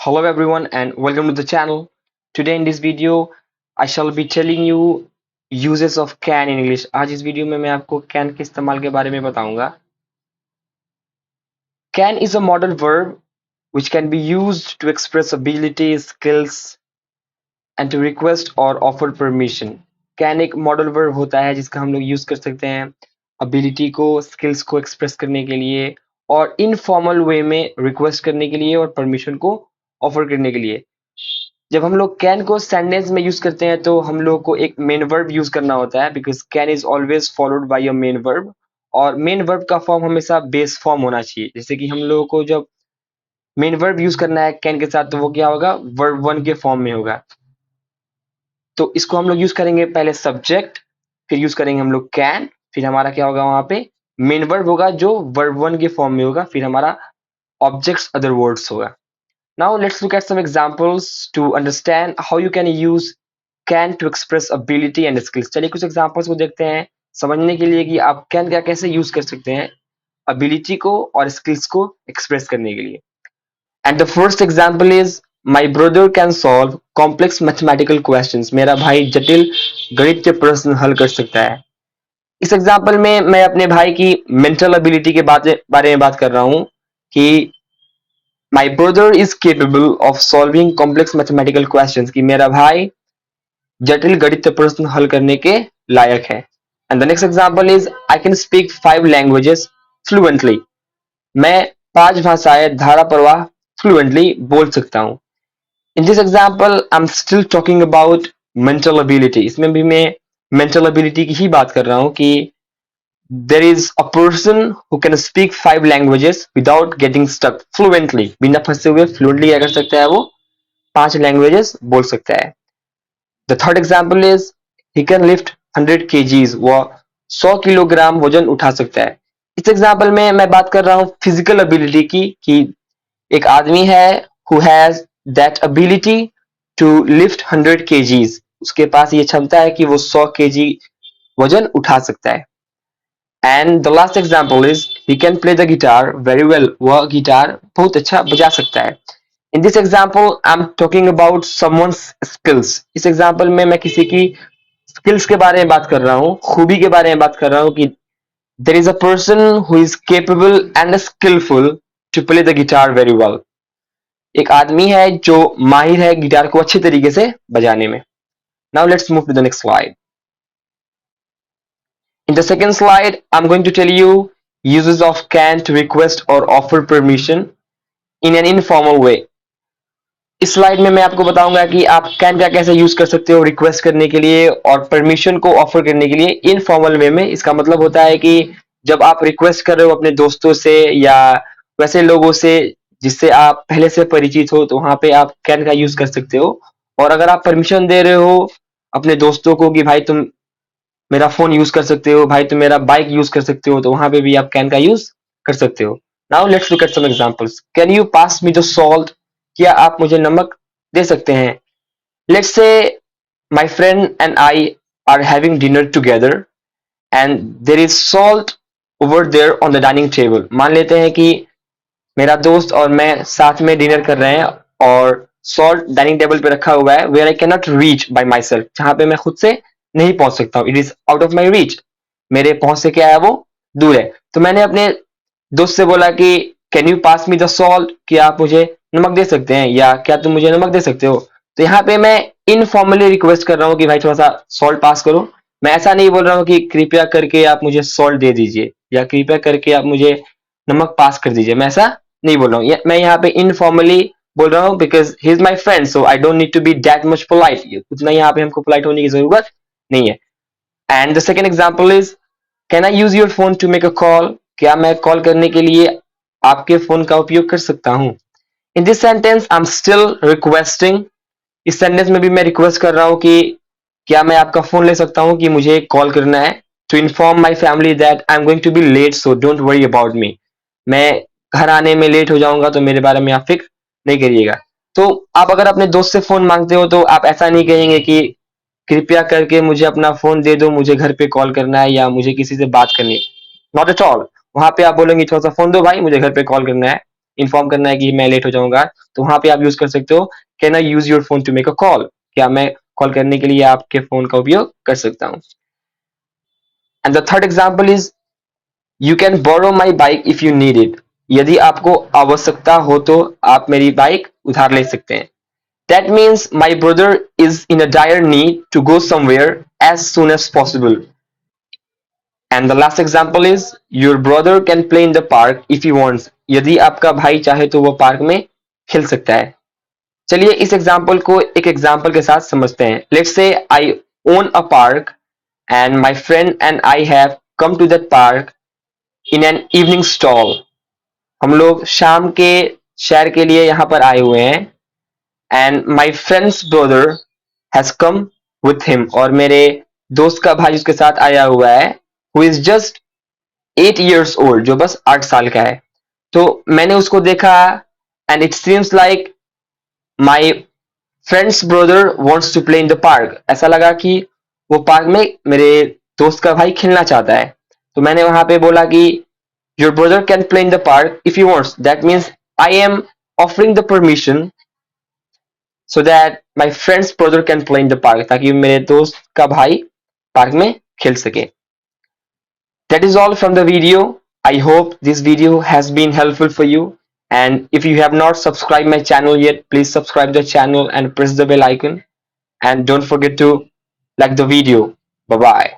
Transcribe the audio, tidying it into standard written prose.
Hello everyone and welcome to the channel. Today in this video I shall be telling you uses of can in English. आज इस video में मैं आपको can के इस्तेमाल के बारे में बताऊंगा. Can is a modal verb which can be used to express ability, skills and to request or offer permission. Can एक modal verb होता है जिसका हम लोग यूज कर सकते हैं ability को, skills को express करने के लिए और informal way में request करने के लिए और permission को offer करने के लिए. जब हम लोग कैन को सेंटेंस में यूज करते हैं तो हम लोग को एक मेन वर्ब यूज करना होता है because can is always followed by a main verb और मेन वर्ब का फॉर्म हमेशा बेस फॉर्म होना चाहिए. जैसे कि हम लोगों को जब मेन वर्ब यूज करना है कैन के साथ तो वो क्या होगा, वर्ब वन के फॉर्म में होगा. तो इसको हम लोग यूज करेंगे पहले सब्जेक्ट, फिर यूज करेंगे हम लोग कैन, फिर हमारा क्या होगा वहां पे मेन वर्ब होगा जो वर्ब वन के फॉर्म में होगा, फिर हमारा ऑब्जेक्ट्स अदर वर्ड्स होगा. Now let's look at some examples to understand how you can use can to express ability and skills. चलिए कुछ examples को देखते हैं समझने के लिए कि आप can का कैसे use कर सकते हैं ability को और skills को express करने के लिए. And the first example is my brother can solve complex mathematical questions. मेरा भाई जटिल गणितीय प्रश्न हल कर सकता है. इस एग्जाम्पल में मैं अपने भाई की मेंटल एबिलिटी के बारे में बात कर रहा हूँ कि My brother is capable of solving complex mathematical questions. कि मेरा भाई जटिल गणितीय प्रश्न हल करने के लायक है. And the next example is I can speak 5 languages fluently. मैं 5 भाषाएं धारा प्रवाह fluently बोल सकता हूँ. In this example I'm still talking about mental ability. इसमें भी मैं mental ability की ही बात कर रहा हूँ कि there is a person who can speak 5 languages without getting stuck fluently. बिना फंसे हुए fluently क्या कर सकता है वो 5 languages बोल सकता है. The third example is he can lift 100 kgs. वो 100 किलोग्राम वजन उठा सकता है. इस एग्जाम्पल में मैं बात कर रहा हूँ फिजिकल एबिलिटी की कि एक आदमी है who has that ability to lift 100 kgs. उसके पास ये क्षमता है कि वो 100 kg वजन उठा सकता है. And the last example is he can play the guitar very well. वह गिटार बहुत अच्छा बजा सकता है. In this example I'm talking about someone's skills. इस example में मैं किसी की skills के बारे में बात कर रहा हूँ, खूबी के बारे में बात कर रहा हूँ कि there is a person who is capable and skillful to play the guitar very well. एक आदमी है जो माहिर है गिटार को अच्छे तरीके से बजाने में. Now let's move to the next slide. In the second slide, I'm going to tell you uses of can to request or offer permission in an informal way. इस स्लाइड में मैं आपको बताऊंगा कि आप कैन का कैसे यूज कर सकते हो रिक्वेस्ट करने के लिए और परमिशन को ऑफर करने के लिए इनफॉर्मल वे में. इसका मतलब होता है कि जब आप रिक्वेस्ट कर रहे हो अपने दोस्तों से या वैसे लोगों से जिससे आप पहले से परिचित हो तो वहां पे आप कैन का यूज कर सकते हो. और अगर आप परमिशन दे रहे हो अपने दोस्तों को कि भाई तुम मेरा फोन यूज कर सकते हो, भाई तुम मेरा बाइक यूज कर सकते हो, तो वहां पे भी आप कैन का यूज कर सकते हो. Now let's look at some examples. Can you pass me the salt. क्या आप मुझे नमक दे सकते हैं. Let's say my friend and I are having dinner together and there is salt over there on the dining table. मान लेते हैं कि मेरा दोस्त और मैं साथ में डिनर कर रहे हैं और सॉल्ट डाइनिंग टेबल पे रखा हुआ है where I can not reach by my self, जहां पे मैं खुद से नहीं पहुंच सकता हूँ. It is out of my reach. मेरे पहुंच से क्या है वो दूर है. तो मैंने अपने दोस्त से बोला कि can you pass me the salt. क्या आप मुझे नमक दे सकते हैं या क्या तुम मुझे नमक दे सकते हो. तो यहाँ पे मैं इनफॉर्मली रिक्वेस्ट कर रहा हूँ कि भाई थोड़ा सा सॉल्ट पास करो. मैं ऐसा नहीं बोल रहा हूँ कि कृपया करके आप मुझे सॉल्ट दे दीजिए या कृपया करके आप मुझे नमक पास कर दीजिए. मैं ऐसा नहीं बोल रहा हूँ. मैं यहाँ पे इनफॉर्मली बोल रहा हूँ because he is my friend so I don't need to be that much polite. उतना यहाँ पे हमको पोलाइट होने की जरूरत नहीं है. And the second example is can I use your phone to make a call. क्या मैं कॉल करने के लिए आपके फोन का उपयोग कर सकता हूँ. In this sentence I am still requesting. इस सेंटेंस में भी मैं रिक्वेस्ट कर रहा हूँ कि क्या मैं आपका फोन ले सकता हूँ कि मुझे कॉल करना है to inform my family that I am going to be late so don't worry about me. मैं घर आने में लेट हो जाऊंगा तो मेरे बारे में आप फिक्र नहीं करिएगा. तो आप अगर अपने दोस्त से फोन मांगते हो तो आप ऐसा नहीं कहेंगे कि कृपया करके मुझे अपना फोन दे दो, मुझे घर पे कॉल करना है या मुझे किसी से बात करनी है. Not at all. वहां पे आप बोलेंगे थोड़ा सा फोन दो भाई, मुझे घर पे कॉल करना है. इन्फॉर्म करना है कि मैं लेट हो जाऊंगा, तो वहां पे आप यूज कर सकते हो can I use your phone to make a call, क्या मैं कॉल करने के लिए आपके फोन का उपयोग कर सकता हूँ। And the third example is you can borrow my bike if you need it, यदि आपको आवश्यकता हो तो आप मेरी बाइक उधार ले सकते हैं। That means my brother is in a dire need to go somewhere as soon as possible. And the last example is your brother can play in the park if you wants, यदि आपका भाई चाहे तो वो park में खेल सकता है। चलिए इस एग्जाम्पल को एक एग्जाम्पल के साथ समझते हैं। Let's say I own a park and my friend and I have come to that park in an evening stroll. हम लोग शाम के शहर के लिए यहाँ पर आए हुए हैं। And my friend's brother has come with him, और मेरे दोस्त का भाई उसके साथ आया हुआ है, who is just 8 years old, जो बस 8 साल का है। तो मैंने उसको देखा and it seems like my friend's brother wants to play in the park, ऐसा लगा कि वो पार्क में मेरे दोस्त का भाई खेलना चाहता है। तो मैंने वहां पे बोला कि your brother can play in the park if you wants, that means I am offering the permission so that my friend's brother can play in the park, ताकि मेरे दोस्त का भाई पार्क में खेल सके। That is all from the video. I hope this video has been helpful for you. And if you have not subscribed my channel yet, please subscribe the channel and press the bell icon. And don't forget to like the video. Bye bye.